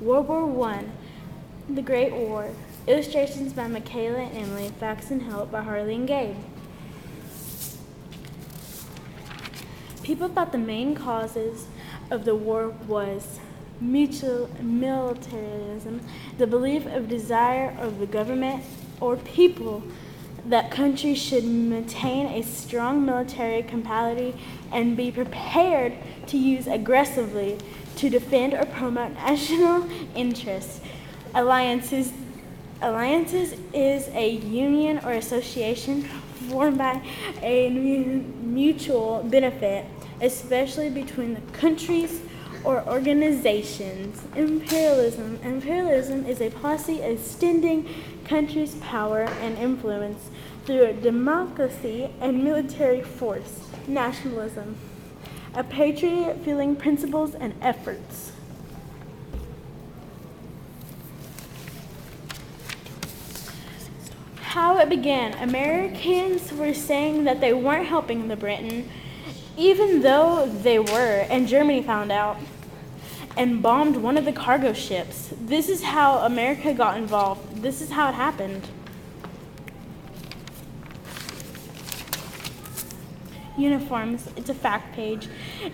World War One, The Great War. Illustrations by Michaela and Emily. Facts and Help by Harley and Gabe. People thought the main causes of the war was mutual militarism, the belief of desire of the government or people that countries should maintain a strong military capability and be prepared to use aggressively to defend or promote national interests. Alliances is a union or association formed by a mutual benefit, especially between the countries or organizations. Imperialism is a policy extending countries' power and influence through democracy and military force. Nationalism, a patriot feeling, principles, and efforts. How it began. Americans were saying that they weren't helping the Britain, even though they were, and Germany found out and bombed one of the cargo ships. This is how America got involved. This is how it happened. Uniforms, it's a fact page.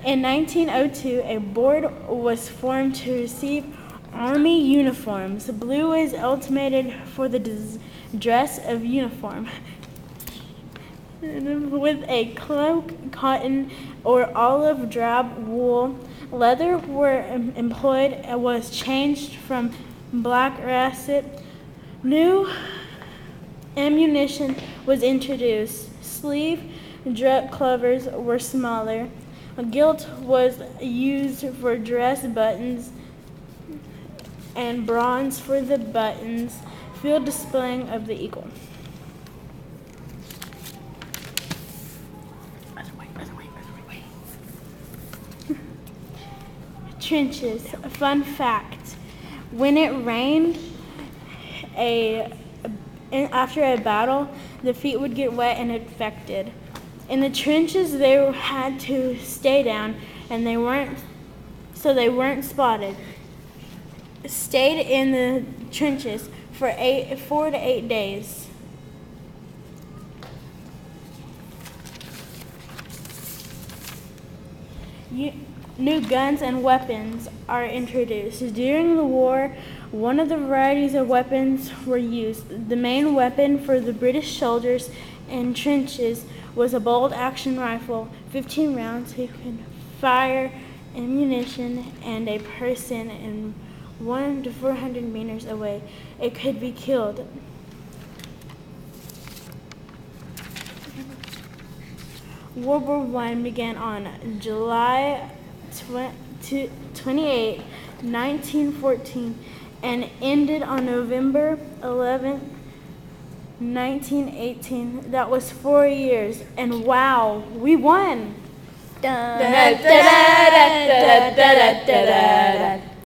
In 1902, a board was formed to receive Army uniforms. Blue is ultimated for the dress of uniform. With a cloak, cotton, or olive drab wool. Leather were employed and was changed from black russet. New ammunition was introduced. Sleeve dress clovers were smaller. Gilt was used for dress buttons and bronze for the buttons. Field displaying of the eagle. Trenches. A fun fact. When it rained after a battle, the feet would get wet and infected. In the trenches, they had to stay down, and they weren't spotted. Stayed in the trenches for 4 to 8 days. New guns and weapons are introduced. During the war, one of the varieties of weapons were used. The main weapon for the British soldiers in trenches was a bolt-action rifle, 15 rounds. Who could fire ammunition and a person in 100 to 400 meters away. It could be killed. World War I began on July 28, 1914, and ended on November 11, 1918. That was 4 years, and wow, we won! Da, da, da, da, da, da, da, da, da.